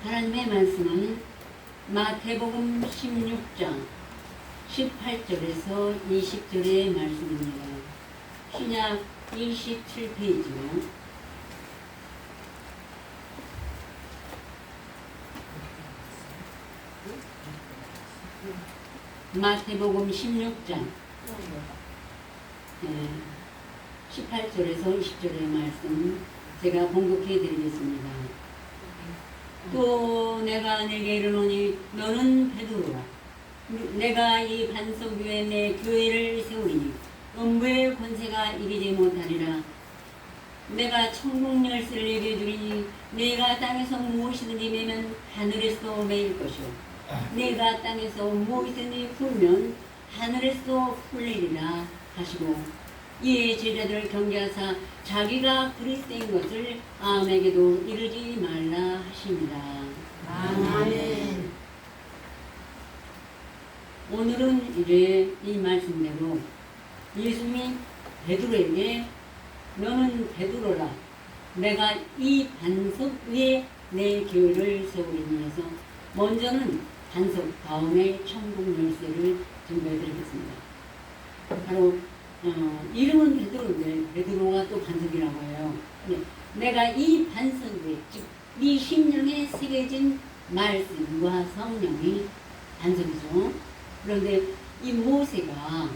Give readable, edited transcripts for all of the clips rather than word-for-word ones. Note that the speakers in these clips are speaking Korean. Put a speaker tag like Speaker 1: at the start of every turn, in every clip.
Speaker 1: 하나님의 말씀은 마태복음 16장 18절에서 20절의 말씀입니다. 신약 27페이지요. 마태복음 16장 18절에서 20절의 말씀 제가 봉독해 드리겠습니다. 또 내가 내게 이르노니 너는 베드로라. 내가 이 반석 위에 내 교회를 세우리니 음부의 권세가 이기지 못하리라. 내가 천국 열쇠를 내게 주리니 내가 땅에서 무엇이든지 매면 하늘에서 매일 것이요 내가 땅에서 무엇이든지 풀면 하늘에서 풀리리라 하시고, 이에 제자들을 경계하사 자기가 그리스도인 것을 아무에게도 이르지 말라 하십니다.
Speaker 2: 아멘.
Speaker 1: 오늘은 이제 이 말씀대로 예수님이 베드로에게 너는 베드로라. 내가 이 반석 위에 내 교회를 세우리니 해서 먼저는 반석 다음에 천국 열쇠를 준비해 드리겠습니다. 바로 이름은 베드로인데 베드로가 또 반석이라고 해요. 내가 이 반석 위에 즉 이 심령에 새겨진 말씀과 성령이 반석이죠. 그런데 이 모세가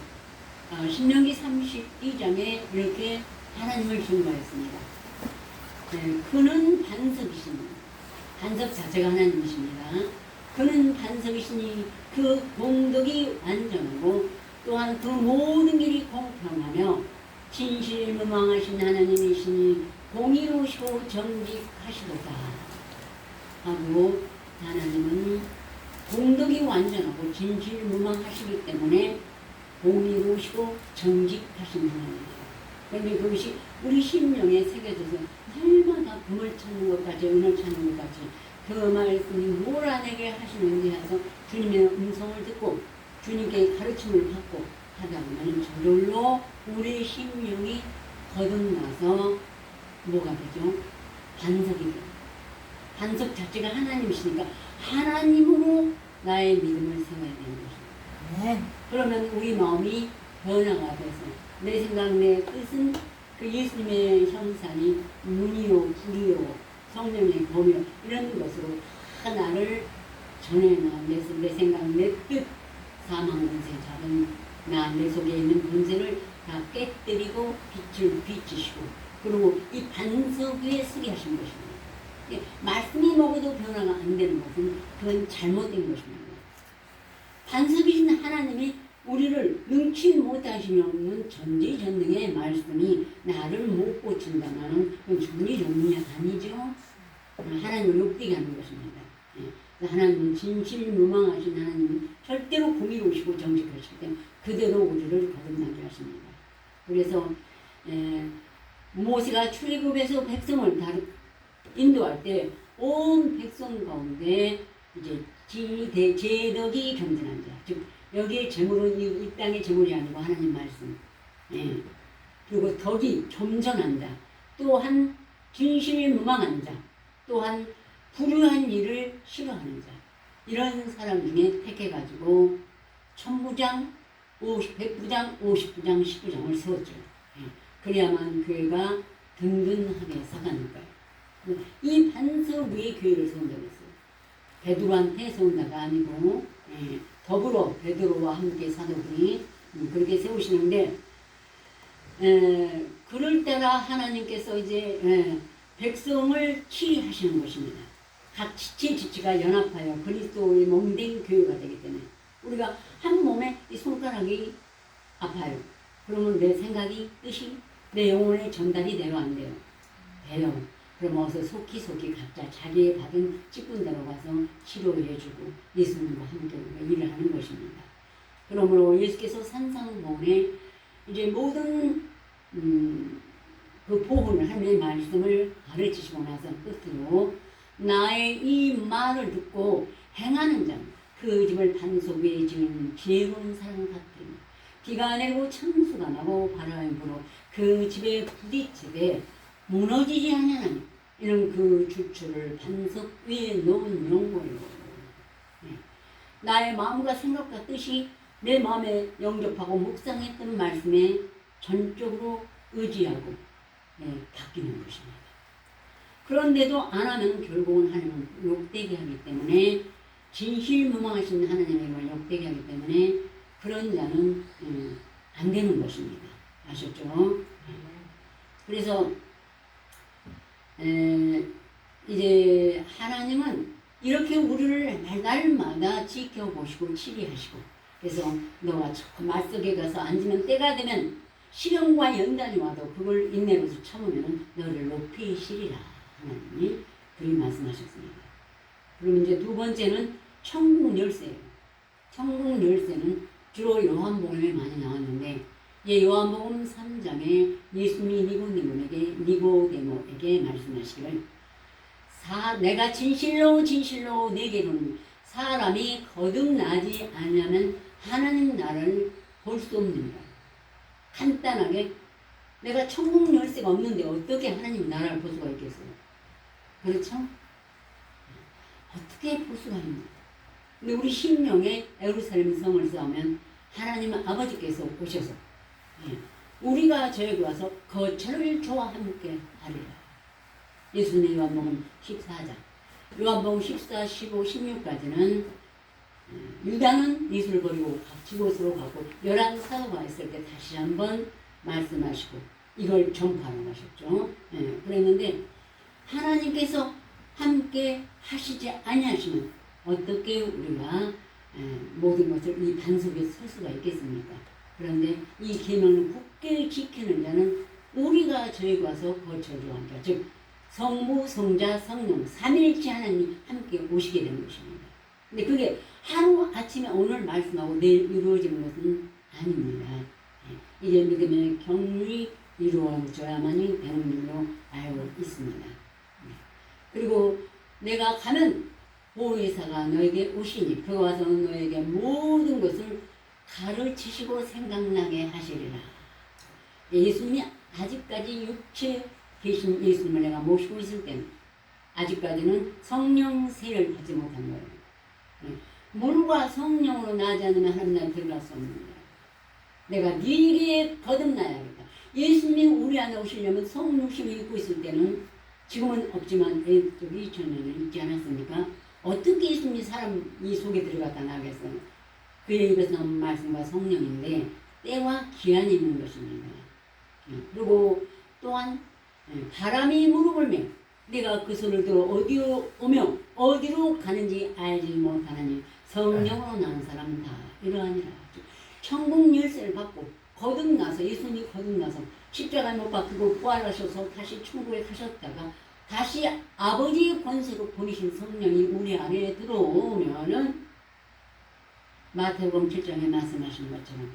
Speaker 1: 신명기 32장에 이렇게 하나님을 증거했습니다. 그는 반석이시니, 반석 자체가 하나님이십니다. 그는 반석이시니 그 공덕이 완전하고 또한 그 모든 길이 공평하며 진실무망하신 하나님이시니 공의로우시고 정직하시도다 하고, 하나님은 공덕이 완전하고 진실무망하시기 때문에 공의로우시고 정직하신 하나님이에요. 그런데 그것이 우리 심령에 새겨져서 날마다 금을 찾는 것까지 은을 찾는 것까지 그 말씀이 몰아내게 하시는지 해서 주님의 음성을 듣고 주님께 가르침을 받고 하다 보면 저절로 우리 심령이 거듭나서 뭐가 되죠? 반석이 돼요. 반석 자체가 하나님이시니까 하나님으로 나의 믿음을 세워야 되는 것입니다.
Speaker 2: 네.
Speaker 1: 그러면 우리 마음이 변화가 돼서 내 생각, 내 뜻은 그 예수님의 형상이 눈이요, 불이요, 성령의 범이요 이런 것으로 다 나를 전해놔. 내 생각, 내 뜻, 사망 권세 잡은 나, 내 속에 있는 권세를 다 깨뜨리고 빛을 비치시고, 그리고 이 반석 위에 서게 하신 것입니다. 말씀이 먹어도 변화가 안 되는 것은 그건 잘못된 것입니다. 반석이신 하나님이 우리를 능치 못하시면 전지전능의 말씀이 나를 못 고친다면 그건 전지전능이 아니죠. 하나님을 욕되게 하는 것입니다. 하나님은 진실무망하신 하나님은 절대로 공의로우시고 정직하시기 때문에 그대로 우리를 거듭나게 하십니다. 그래서 모세가 출애굽에서 백성을 인도할 때 온 백성 가운데 이제 제덕이 경전한 자, 즉 여기에 제물은 이 땅의 제물이 아니고 하나님 말씀, 그리고 덕이 겸손한 자, 또한 진실무망한 자, 또한 불의한 일을 싫어하는 자, 이런 사람 중에 택해가지고 천부장, 100부장, 50부장, 10부장을 세웠죠. 그래야만 교회가 든든하게 서가는 거예요. 이 반석 위에 교회를 세운다고 했어요. 베드로한테 세운다가 아니고 더불어 베드로와 함께 사도들이 그렇게 세우시는데, 그럴 때라 하나님께서 이제 백성을 치유하시는 것입니다. 각 지체가 연합하여 그리스도의 몸된 교회가 되기 때문에 우리가 한 몸에 이 손가락이 아파요. 그러면 내 생각이, 뜻이, 내 영혼에 전달이 돼요, 안 돼요? 돼요. 그럼 어서 속히 각자 자기의 받은 직분대로 가서 치료해주고 예수님과 함께 일을 하는 것입니다. 그러므로 예수께서 산상보훈에 이제 모든 그 보훈을, 하나님의 말씀을 가르치시고 나서 끝으로 나의 이 말을 듣고 행하는 자, 그 집을 반석 위에 지은 지혜로운 사람 같으니 비가 내리고 창수가 나고 바람이 불어 그 집에 부딪히되 무너지지 아니하나니, 이는 그 주추를 반석 위에 놓은 용모요. 나의 마음과 생각과 뜻이 내 마음에 영접하고 묵상했던 말씀에 전적으로 의지하고 바뀌는 것입니다. 그런데도 안 하면 결국은 하나님은 욕되게 하기 때문에 진실무망하신 하나님을 욕되게 하기 때문에 그런 자는 안 되는 것입니다. 아셨죠? 그래서 이제 하나님은 이렇게 우리를 날마다 지켜보시고 치리하시고 그래서 너가 말 속에 가서 앉으면 때가 되면 시련과 연단이 와도 그걸 인내로서 참으면 너를 높이시리라 하나님이 그리 말씀하셨습니다. 그럼 이제 두 번째는 천국 열쇠예요. 천국 열쇠는 주로 요한복음에 많이 나왔는데 요한복음 3장에 예수님이 니고데모에게 말씀하시기를 내가 진실로 진실로 내게로는 사람이 거듭나지 않으면 하나님 나라를 볼 수 없느니라. 간단하게 내가 천국 열쇠가 없는데 어떻게 하나님 나라를 볼 수가 있겠어요? 그렇죠? 어떻게 볼 수가 있나? 근데 우리 심령에 예루살렘 성을 쌓으면 하나님 아버지께서 오셔서 우리가 저에게 와서 거처를 저와 함께 하리라. 예수님의 요한복음 14장 요한복음 14, 15, 16까지는 유다는 예수를 버리고 지곳으로 가고 11사도가 있을 때 다시 한번 말씀하시고 이걸 전파하러 가셨죠. 그랬는데 하나님께서 함께 하시지 아니하시면 어떻게 우리가 모든 것을 이 반석에 설 수가 있겠습니까? 그런데 이 계명을 굳게 지키는 자는 우리가 저희 와서 거처를 함께 즉 성부, 성자, 성령 삼일째 하나님이 함께 오시게 되는 것입니다. 근데 그게 하루 아침에 오늘 말씀하고 내일 이루어지는 것은 아닙니다. 이제 믿음의 경륜이 이루어져야만이 되는 줄로 알고 있습니다. 그리고 내가 가면 보혜사가 너에게 오시니 그 와서 너에게 모든 것을 가르치시고 생각나게 하시리라. 예수님이 아직까지 육체 계신 예수님을 내가 모시고 있을 때는 아직까지는 성령 세를 받지 못한 거예요. 물과 성령으로 나지 않으면 하나님 나라에 들어갈 수 없는 거예요. 내가 네게 거듭나야겠다. 예수님이 우리 안에 오시려면 성육신을 입고 있을 때는 지금은 없지만 저기 2000년을 있지 않았습니까? 어떻게 예수님이 사람이 속에 들어갔다 나겠어요? 그의 입에서 나온 말씀과 성령인데 때와 기한이 있는 것입니다. 그리고 또한 바람이 무릎을 매 내가 그 손을 들어 어디로 오며 어디로 가는지 알지 못하느니 성령으로 나는 사람은 다 이러하니라. 천국 열쇠를 받고 거듭나서 예수님이 거듭나서 십자가에 못 박히고 부활하셔서 다시 천국에 가셨다가 다시 아버지의 권세로 보내신 성령이 우리 안에 들어오면은 마태복음 7장에 말씀하신 것처럼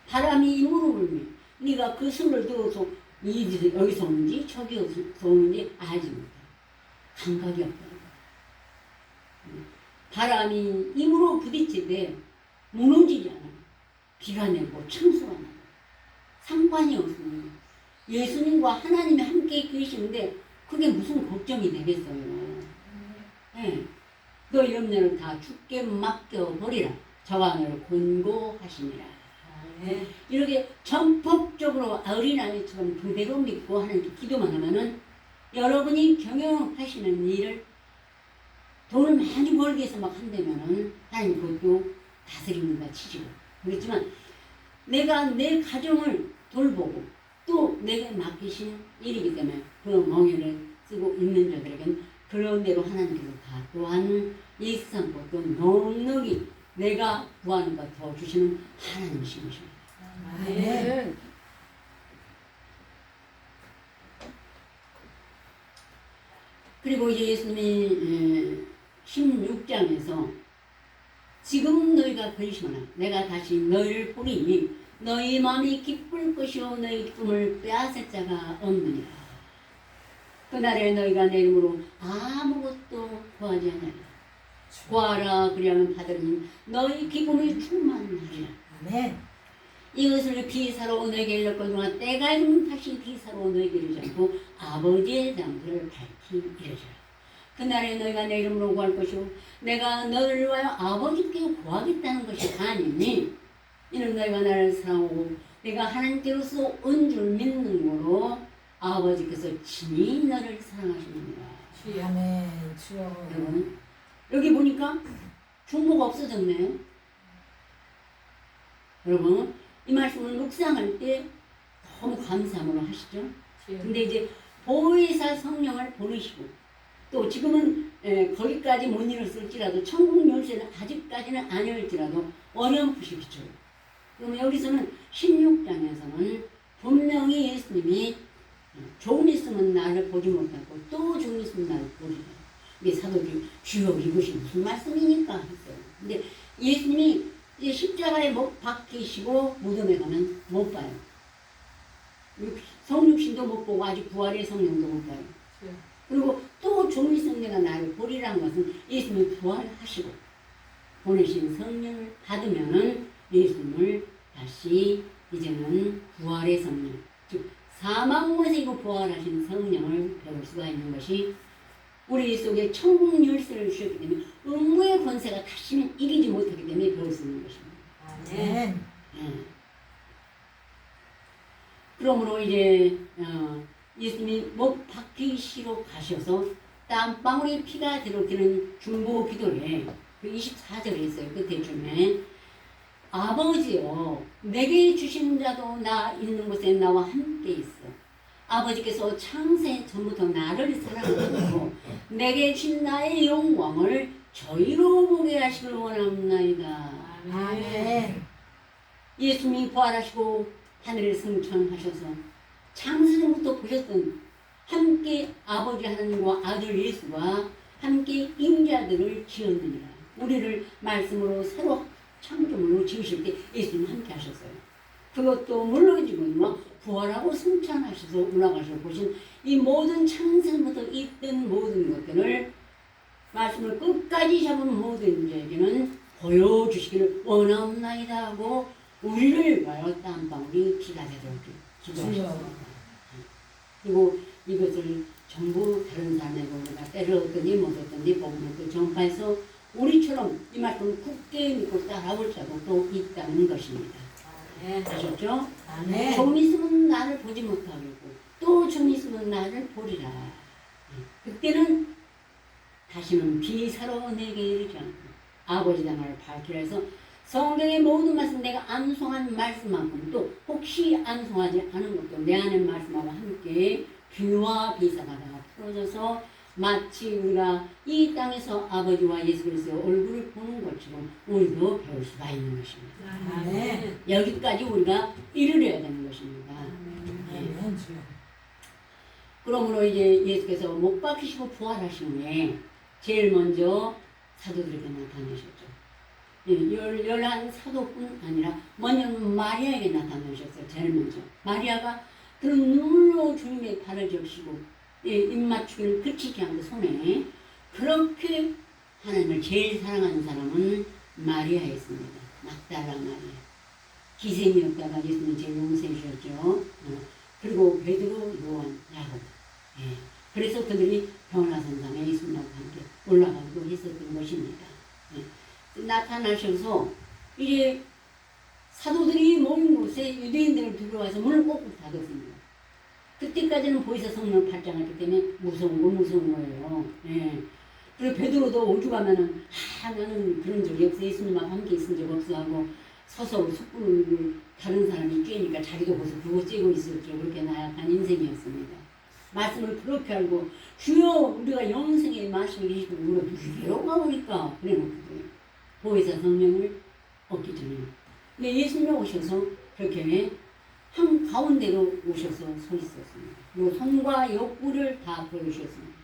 Speaker 1: 바람이 이 무릎을 매 네가 그 손을 들어서 여기서 오는지 저기서 오는지 알지 못해. 감각이 없다는 거야. 바람이 입으로 부딪힐 때 무너지지 않아. 비가 내고 청소가 나고 상관이 없으니 예수님과 하나님이 함께 계시는데 그게 무슨 걱정이 되겠어요. 너 염려를 다 주께 맡겨버리라. 저와 너를 권고하시니라. 이렇게 전폭적으로 어린아이처럼 그대로 믿고 하나님께 기도만 하면은 여러분이 경영하시는 일을 돈을 많이 벌기 위해서 막 한다면은 하나님 그것도 다스립니다. 치시고 그렇지만 내가 내 가정을 돌보고 또 내게 맡기신 일이기 때문에 그 멍에를 쓰고 있는 자들에게는 그런 대로 하나님께서 다 또한 이 세상 것도 넉넉히 내가 구하는 것 더 주시는 하나님이십니다.
Speaker 2: 아멘.
Speaker 1: 그리고 이제 예수님이 16장에서 지금 너희가 근심하라. 내가 다시 너희를 보리니 너희 마음이 기쁠 것이요 너희 기쁨을 빼앗을 자가 없느니라. 그날에 너희가 내 이름으로 아무것도 구하지 않으리라. 구하라 그리하면 받으리니 너희 기쁨이 충만하리라.
Speaker 2: 아멘.
Speaker 1: 이것을 비사로 너에게 일렀거니와 때가 이르면 다시 비사로 너에게 이르지 않고 아버지의 장소를 밝히 이르시라. 그날에 너희가 내 이름으로 구할 것이요 내가 너를 위하여 아버지께 구하겠다는 것이 아니니 이는 너희가 나를 사랑하고 내가 하나님께로서 온 줄 믿는 거로 아버지께서 친히 너를 사랑하시느니라.
Speaker 2: 주여. 아멘. 주여.
Speaker 1: 여러분 여기 보니까 중보가 없어졌네요. 여러분 이 말씀을 묵상할 때 너무 감사함으로 하시죠.
Speaker 2: 주여.
Speaker 1: 근데 이제 보혜사 성령을 보내시고 또 지금은 거기까지 못 이뤘을지라도 천국 열쇠는 아직까지는 아니올지라도 어렴풋이 비춰요. 그러면 여기서는 16장에서는 분명히 예수님이 좀 있으면 나를 보지 못하고 또 좀 있으면 나를 보리라. 이게 사도들이 주여 이것이 무슨 말씀이니까 했어요. 근데 예수님이 이제 십자가에 못 박히시고 무덤에 가면 못 봐요. 성육신도 못 보고 아직 부활의 성령도 못 봐요.
Speaker 2: 주여.
Speaker 1: 그리고 또 좀 있으면 내가 나를 보리라는 것은 예수님이 부활하시고 보내신 성령을 받으면은 예수님을 다시 이제는 부활의 성령, 즉 사망에서 이고 부활하신 성령을 배울 수가 있는 것이 우리 속에 천국 열쇠를 주셨기 때문에 음부의 권세가 다시는 이기지 못하기 때문에 배울 수 있는 것입니다.
Speaker 2: 아멘.
Speaker 1: 예. 그러므로 이제 예수님이 못 박히시러 가셔서 땀방울이 피가 들어오기는 중보 기도에 그 24절에 있어요. 끝에쯤에 아버지여 내게 주신 자도 나 있는 곳에 나와 함께 있어. 아버지께서 창세 전부터 나를 사랑하시고 내게 주신 나의 영광을 저희로 보게 하시길 원합나이다.
Speaker 2: 아멘.
Speaker 1: 예수님이 부활하시고 하늘을 승천하셔서 창세전부터 보셨던 함께 아버지 하나님과 아들 예수와 함께 임자들을 지었느니라. 우리를 말씀으로 새로 창조물로 지으실 때 예수님 함께 하셨어요. 그것도 물론이지만 부활하고 승천하셔서 올라가셔서 보신 이 모든 창세부터 있던 모든 것들을 말씀을 끝까지 잡은 모든 자에게는 보여주시기를 원하옵나이다 하고 우리를 위하여 땀방울이 피가 되도록 기도하셨습니다. 그리고 이것을 전부 다른 사람에게 우리가 때렸더니 못했더니 복음을 전파해서 우리처럼 이 말씀을 굳게 믿고 따라올 자도 또 있다는 것입니다. 아셨죠?
Speaker 2: 아멘.
Speaker 1: 좀 있으면 나를 보지 못하겠고 또 좀 있으면 나를 보리라. 그때는 다시는 비사로 내게 이르지 않고 아버지 당을 밝히라 해서 성경의 모든 말씀 내가 암송한 말씀만큼 또 혹시 암송하지 않은 것도 내 안의 말씀하고 함께 비와 비사가 다 풀어져서 마치 우리가 이 땅에서 아버지와 예수 그리스도의 얼굴을 보는 것처럼 우리도 배울 수가 있는 것입니다.
Speaker 2: 아멘.
Speaker 1: 여기까지 우리가 이르려야 되는 것입니다.
Speaker 2: 아멘. 주여.
Speaker 1: 그러므로 이제 예수께서 못 박히시고 부활하신 후에 제일 먼저 사도들에게 나타나셨죠. 11 사도뿐 아니라 먼저는 마리아에게 나타나셨어요. 제일 먼저. 마리아가 그런 눈물로 주님의 발을 적시고 입맞추기를 그치지 않고 손에 그렇게 하나님을 제일 사랑하는 사람은 마리아였습니다. 막달라 마리아. 기생이었다가 예수님 제일 용서해주셨죠. 그리고 베드로, 요한, 야곱. 그래서 그들이 변화산상에 예수님하고 함께 올라가기도 했었던 것입니다. 나타나셔서 이제 사도들이 모인 곳에 유대인들을 들어와서 문을 꼭꼭 닫았습니다. 그때까지는 보혜사 성령을 발장했기 때문에 무서운 거예요. 그리고 베드로도 오죽하면은 나는 그런 적이 없어. 예수님하고 함께 있은 적 없어 하고 서서 숯불을 다른 사람이 쬐니까 자기도 벌써 그거 쬐고 있었죠. 그렇게 나약한 인생이었습니다. 말씀을 그렇게 알고 주여 우리가 영생의 말씀을 계시고 우리가 누구로 가보니까 그래놓거든요. 보혜사 성령을 얻기 전에. 근데 예수님 오셔서 그렇게 한 가운데로 오셔서 서 있었습니다. 그리고 손과 옆구리를 다 보여주셨습니다.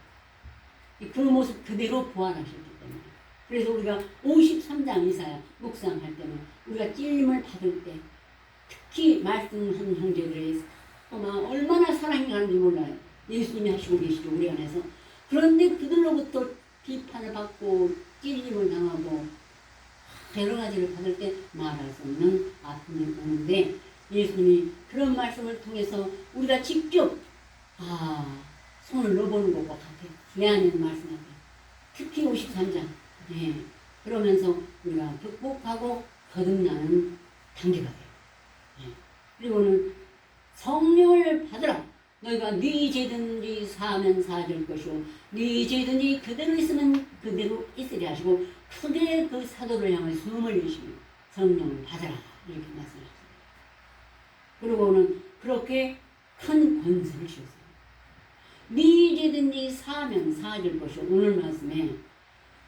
Speaker 1: 그 모습 그대로 부활하셨기 때문에. 그래서 우리가 53장 이사야 묵상할 때는 우리가 찔림을 받을 때 특히 말씀한 형제들의 얼마나 사랑이 가는지 몰라요. 예수님이 하시고 계시죠. 우리 안에서. 그런데 그들로부터 비판을 받고 찔림을 당하고 여러 가지를 받을 때 말할 수 없는 아픔이 오는데 예수님이 그런 말씀을 통해서 우리가 직접 손을 넣어보는 것과 같아요. 내 안에 있는 말씀 같아요. 특히 53장 그러면서 우리가 극복하고 거듭나는 단계가 돼요. 그리고는 성령을 받으라. 너희가 네 죄든지 사하면 사해질 것이요 네 죄든지 그대로 있으면 그대로 있으리 하시고 크게 그 사도를 향해 숨을 내쉬며 성령을 받으라 이렇게 말씀하셨어요. 그리고는 그렇게 큰 권세를 주셨어요. 네 죄든지 사하면 사해질 것이요 오늘 말씀에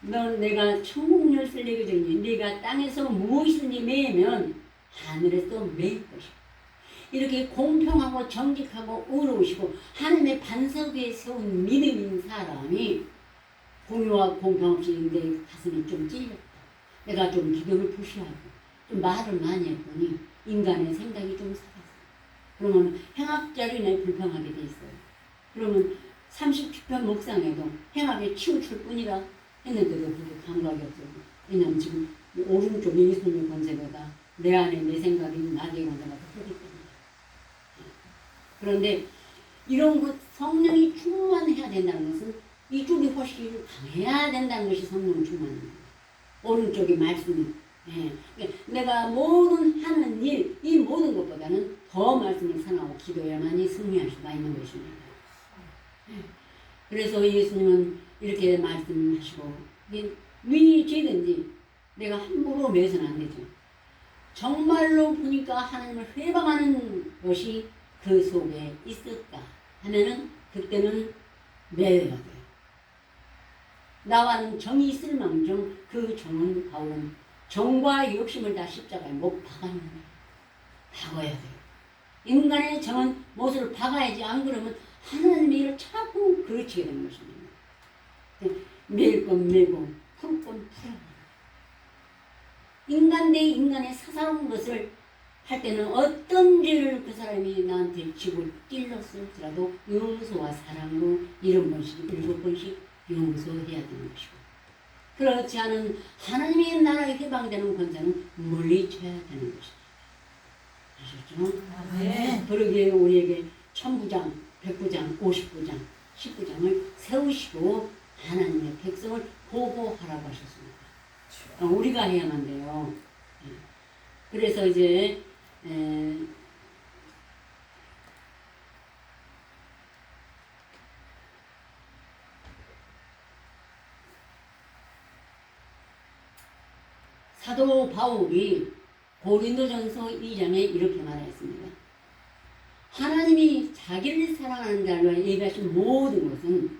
Speaker 1: 내가 천국 열쇠를 내게 되니 네가 땅에서 무엇이든지 매면 하늘에서 매일 것이요 이렇게 공평하고 정직하고 의로우시고 하나님의 반석 위에 세운 믿음인 사람이 공유와 공평 없이 내 가슴이 좀 찔렸다. 내가 좀 기도를 부시하고 좀 말을 많이 했더니 인간의 생각이 좀 살았어. 그러면 행악자로 인해 불평하게 돼 있어요. 그러면 37편 묵상에도 행악에 치우칠 뿐이라 했는데도 그게 감각이 없어요. 왜냐하면 지금 오른쪽에 예수님의 권세보다 내 안에 내 생각이 나의 권세가 더 크기 때문에. 그런데 이런 것 성령이 충만해야 된다는 것은 이쪽이 훨씬 강해야 된다는 것이 성령 충만입니다. 오른쪽의 말씀이 내가 모든 하는 일 이 모든 것보다는 더 말씀을 사랑하고 기도해야만이 승리할 수가 있는 것입니다. 그래서 예수님은 이렇게 말씀하시고 네 죄든지 내가 함부로 매서는 안 되죠. 정말로 보니까 하나님을 회방하는 것이 그 속에 있었다 하면은 그때는 매여야 돼요. 나와는 정이 있을 망정 그 정은 바울은 정과 욕심을 다 십자가에 못 박아내는 거예요. 박아야 돼요. 인간의 정은 못을 박아야지 안 그러면 하나님의 일을 자꾸 그르치게 되는 것입니다. 매일 건 매고 풀 건 풀어. 인간 대 인간의 사사로운 것을 할 때는 어떤 죄를 그 사람이 나한테 지고 찔렀을지라도 용서와 사랑으로 7번씩 7번씩 용서해야 되는 것이고 그렇지 않은 하나님의 나라에 해방되는 권세는 물리쳐야 되는 것입니다. 아셨죠?
Speaker 2: 네.
Speaker 1: 그러기에 우리에게 1000부장, 100부장, 50부장, 10부장을 세우시고 하나님의 백성을 보호하라고 하셨습니다. 우리가 해야만 돼요. 그래서 이제 사도 바울이 고린도전서 2장에 이렇게 말했습니다. 하나님이 자기를 사랑하는 자로 예비하신 모든 것은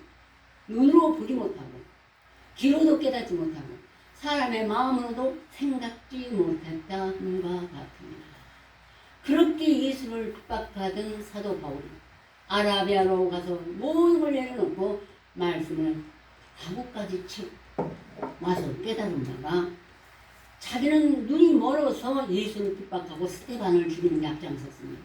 Speaker 1: 눈으로 보지 못하고 귀로도 깨닫지 못하고 사람의 마음으로도 생각지 못했다함과 같으니라. 그렇게 예수를 핍박하던 사도 바울이 아라비아로 가서 모든 걸 내려놓고 말씀을 하고까지 치고 와서 깨달은 바가 자기는 눈이 멀어서 예수를 핍박하고 스테반을 죽이는 데 앞장섰습니다.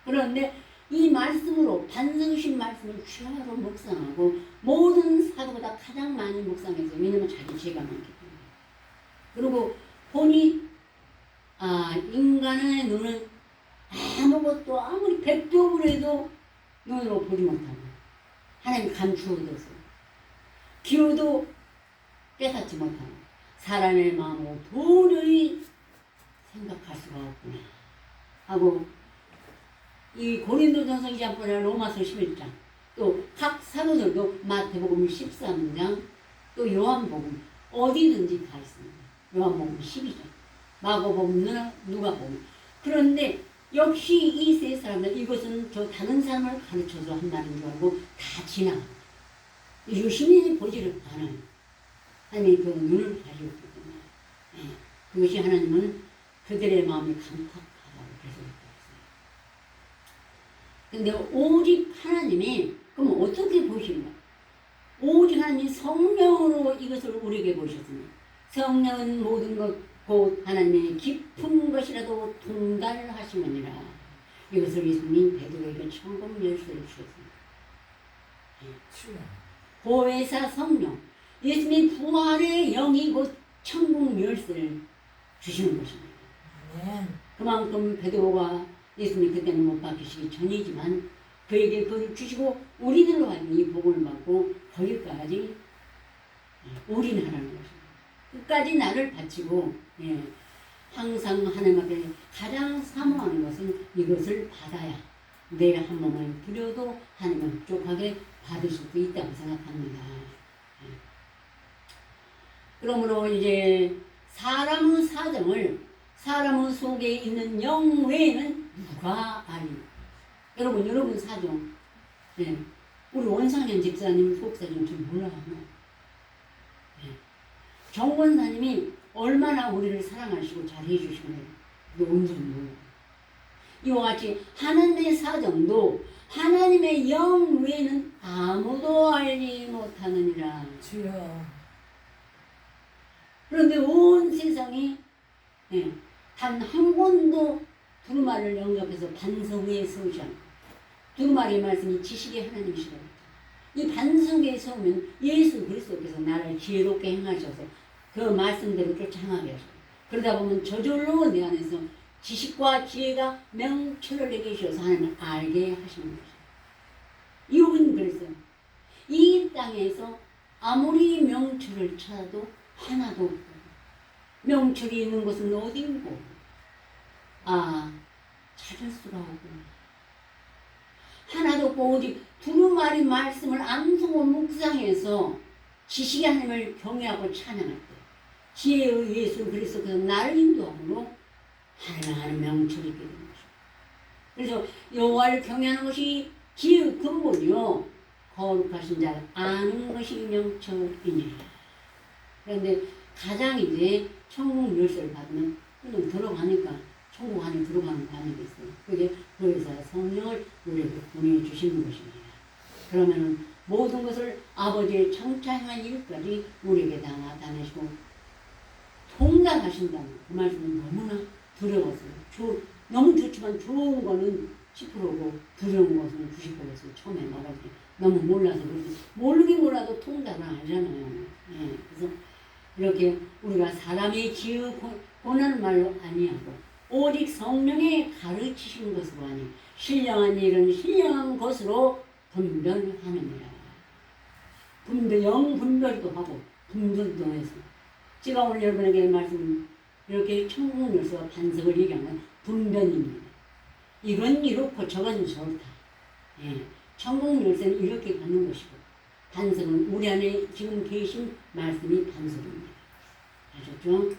Speaker 1: 그런데 이 말씀으로 반성신 말씀을 주야로 묵상하고 모든 사도보다 가장 많이 묵상해서 왜냐면 자기 죄가 많기 때문에 그리고 보니 인간의 눈은 아무것도 아무리 백도를 해도 눈으로 보지 못하고 하나님 감추어둬서 귀로도 깨닫지 못하고 사람의 마음으로 도저히 생각할 수가 없구나 하고 이 고린도전서 2장뿐 로마서 11장 또 각 사도들도 마태복음 13장 또 요한복음 어디든지 다 있습니다. 요한복음 12장 마가복음 누가복음 그런데 역시 이 세 사람들 이것은 저 다른 사람을 가르쳐서 한 말인 줄 알고 다 지나갑니다. 유심히 보지를 않아요. 하나님이 그 눈을 가리었기 때문에 그것이 하나님은 그들의 마음이 강팍하다고 계속 했어요. 근데 오직 하나님이 그럼 어떻게 보시는가? 오직 하나님이 성령으로 이것을 우리에게 보셨습니다. 성령은 모든 것 곧 하나님의 깊은 것이라도 통달하시느니라. 이것을 예수님 베드로에게 천국 열쇠를 주셨습니다. 보혜사 성령 예수님 부활의 영이 곧 천국 열쇠를 주시는 것입니다.
Speaker 2: 아멘.
Speaker 1: 그만큼 베드로가 예수님 그때는 못 박히시기 전이지만 그에게 그걸 주시고 우리들로 하여금 이 복을 받고 거기까지 올인하라는 것입니다. 끝까지 나를 바치고 항상 하나님 앞에 가장 사모하는 것은 이것을 받아야 내 한 몸을 드려도 하나님은 흡족하게 받을 수도 있다고 생각합니다. 그러므로 이제 사람의 사정을 사람 속에 있는 영 외에는 누가 아니. 여러분 사정. 우리 원상현 집사님 속사정 좀 몰라요. 정 원사님이 얼마나 우리를 사랑하시고 잘해주시는 온전 몰라요. 이와 같이 하나님의 사정도 하나님의 영 외에는 아무도 알지 못하느니라.
Speaker 2: 주여.
Speaker 1: 그런데 온 세상이 단 한 번도 두루마리를 영접해서 반석 위에 서지 않고 두루마리의 말씀이 지식의 하나님이시라고 이 반석 위에 서면 예수 그리스도께서 나를 지혜롭게 행하셔서 그 말씀대로 쫓아가게 하셔요. 그러다 보면 저절로 내 안에서 지식과 지혜가 명철을 내게 주셔서 하나님을 알게 하시는 것이에요. 이유는 그랬어요. 이 땅에서 아무리 명철을 찾아도 하나도 없고 명철이 있는 곳은 어디인고 찾을 수가 없고 하나도 없고 오직 두루마리 말씀을 암송을 묵상해서 지식의 하나님을 경외하고 찬양할 때 지혜의 예수 그리스도께서 나를 인도함으로 하나님 명철이 있게 되는 것입니다. 그래서 여호와를 경외하는 것이 지혜의 근본이요 거룩하신 자를 아는 것이 명철이니라. 그런데 가장 이제 천국 열쇠를 받으면 그냥 들어가니까 천국 안에 들어가는 거 아니겠어요. 그게 그래서 성령을 우리에게 보내주시는 것입니다. 그러면은 모든 것을 아버지의 창차행한 일까지 우리에게 다 나타내시고 통달하신다는 그 말씀은 너무나 두려웠어요. 너무 좋지만 좋은 거는 10%고 두려운 것은 90%였어요. 처음에 말할 때 너무 몰라서 그렇지 모르긴 몰라도 통달은 알잖아요. 그래서 이렇게 우리가 사람의 지혜 고난 말로 아니하고 오직 성령의 가르치신 것으로 하니 신령한 일은 신령한 것으로 분별하느니라. 영 분별도 하고 분별도 해서 제가 오늘 여러분에게 말씀 이렇게 천국 열쇠와 반석을 얘기하는 분별입니다. 이건 이렇고 저건 저렇다. 천국 열쇠는 이렇게 갖는 것이고 반석은 우리 안에 지금 계신 말씀이 반석입니다. 아셨죠?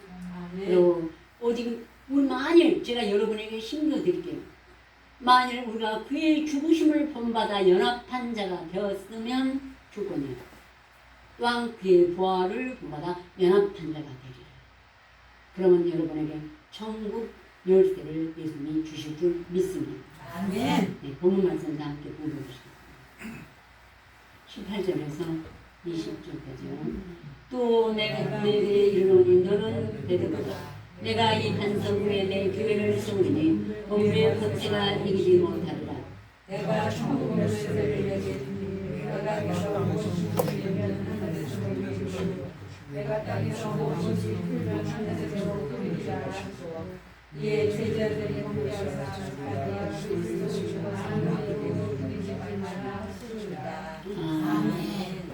Speaker 1: 그리고 오직 우리 만일 제가 여러분에게 힘겨 드릴게요. 만일 우리가 그의 죽으심을 본받아 연합한 자가 되었으면 주권이요. 또한 그의 부활을 본받아 연합한 자가 되리라. 그러면 여러분에게 천국 열쇠를 예수님이 주실 줄 믿습니다.
Speaker 2: 아멘.
Speaker 1: 본문 말씀 다 함께 보여주시겠습니다. 18절에서 20절까지요. 또 내가 내게 이르노니 너는 베드로다. 내가 이 반석 위에 내 교회를 세우리니 범죄의 겉에가 이기지 못하리라.
Speaker 3: 내가 천국 열쇠를 내게 주니 내가 땅에서 내가 땅에서 무엇이 풀면 하늘에서 풀리리라. 이에 제자들이 공개하사 가디아 그리스도 하나님으로 풀리지 말마나 하시리라.
Speaker 2: 아멘.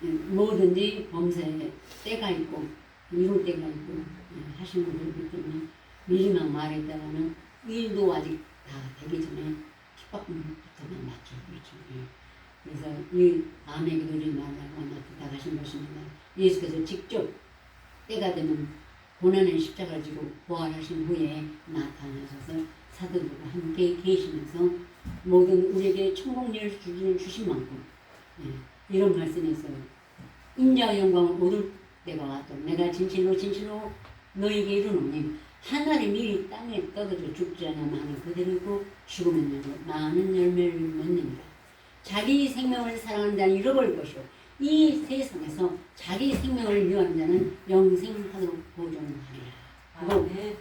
Speaker 1: 뭐든지 범사에 때가 있고 이룰 때가 있고 하시는 분들이기 때문에 마지막 말에 따라는 일도 아직 다 되기 전에 핍박부터만 맞죠. 그렇죠. 그래서 이 암의 기도를 말하고 부탁하신 것입니다. 예수께서 직접 때가 되면 고난의 십자가를 지고 부활하신 후에 나타나셔서 사도들과 함께 계시면서 모든 우리에게 천국 열쇠를 주신 만큼 이런 말씀에서 인자의 영광을 얻을 때가 왔다. 내가 진실로 너에게 이르노니 하늘이 미리 땅에 떨어져 죽지 않으면 그대로고 죽으면 많은 열매를 맺느니라. 자기 생명을 사랑하는 자는 잃어버릴 것이요 이 세상에서 자기 생명을 위하는 자는 영생하도록 보존하리라. 그리고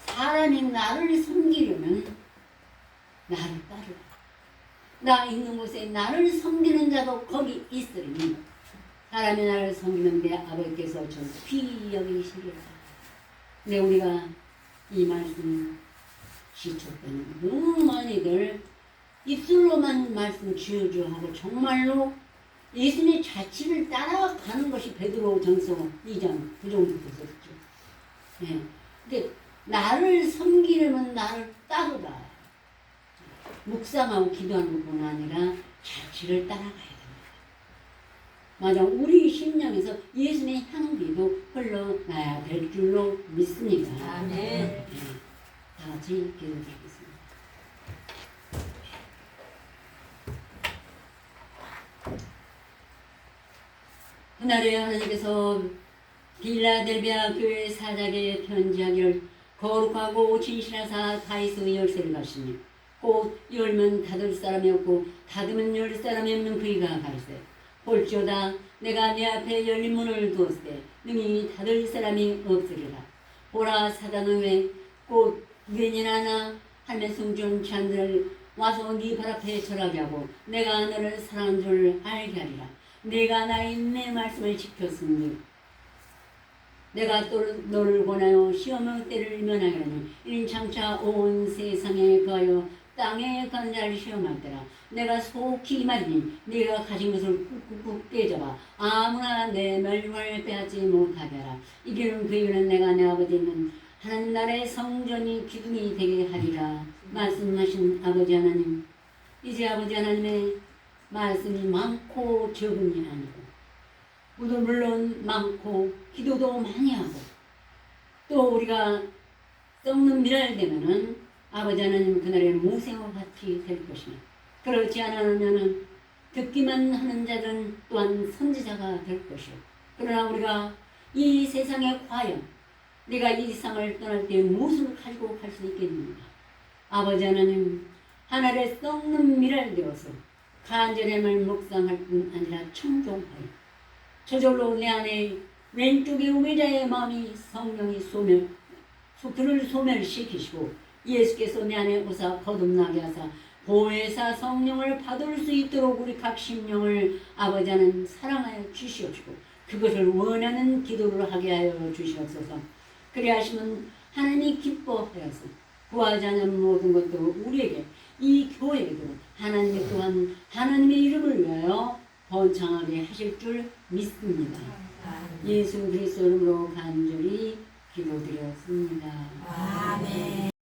Speaker 1: 사람이 나를 섬기려면 나를 따르라. 나 있는 곳에 나를 섬기는 자도 거기 있으리니 하나님의 나라를 섬기는데 아버지께서 좀 귀히 여기시리라. 근데 우리가 이 말씀 시초때는 너무 많이들 입술로만 말씀 주여주하고 정말로 예수님의 자취를 따라가는 것이 베드로 전서 2장 그 정도 됐었죠. 예. 근데 나를 섬기려면 나를 따르라. 묵상하고 기도하는 것뿐 아니라 자취를 따라가야 됩니다. 맞아. 우리 심령에서 예수님의 향기도 흘러나야 될 줄로 믿습니다.
Speaker 2: 아멘.
Speaker 1: 예. 다 같이 기도드리겠습니다. 그날에 하나님께서 빌라델비아 교회 사장에게 편지하기를 거룩하고 진실하사 다이소 열쇠를 가시니 곧 열면 닫을 사람이 없고 닫으면 열 사람이 없는 그이가 가르세 볼지어다 내가 내 앞에 열린 문을 두었을 때 능히 닫을 사람이 없으리라. 보라 사단은 왜곧 유엔이나 나 하늘의 성전 잔들을 와서 네 발 앞에 절하게 하고 내가 너를 사랑한 줄 알게 하리라. 내가 나의 내 말씀을 지켰으니 내가 또 너를 권하여 시험의 때를 면하려니 이는 장차 온 세상에 거하여 땅에 간 자를 시험할 때라. 내가 속히 말하니 네가 가진 것을 꾹꾹꾹 떼잡아 아무나 내 멸관을 빼앗지 못하게 하라. 이기는 그 이유는 내가 내 아버지 있는 하나님 나라의 성전이 기둥이 되게 하리라. 말씀하신 아버지 하나님, 이제 아버지 하나님의 말씀이 많고 적음이 아니고 물론 많고 기도도 많이 하고 또 우리가 썩는 미랄 되면은 아버지 하나님 그날에 모세와 같이 될 것이며 그렇지 않으면은 듣기만 하는 자들은 또한 선지자가 될 것이요. 그러나 우리가 이 세상에 과연 내가 이 세상을 떠날 때 무엇을 가지고 갈 수 있겠는가? 아버지 하나님 하늘에 썩는 미랄 되어서 간절함을 묵상할 뿐 아니라 청종하여 저절로 내 안에 왼쪽에 우매자의 마음이 성령이 그를 소멸시키시고 예수께서 내 안에 오사 거듭나게 하사 보혜사 성령을 받을 수 있도록 우리 각 심령을 아버지 하나님 사랑하여 주시옵시고 그것을 원하는 기도를 하게 하여 주시옵소서. 그래 하시면 하나님이 기뻐하여서 구하지 않는 모든 것도 우리에게 이 교회에도 하나님이 또한 하나님의 이름을 위하여 번창하게 하실 줄 믿습니다. 예수 그리스도 이름으로 간절히 기도드렸습니다.
Speaker 2: 아멘.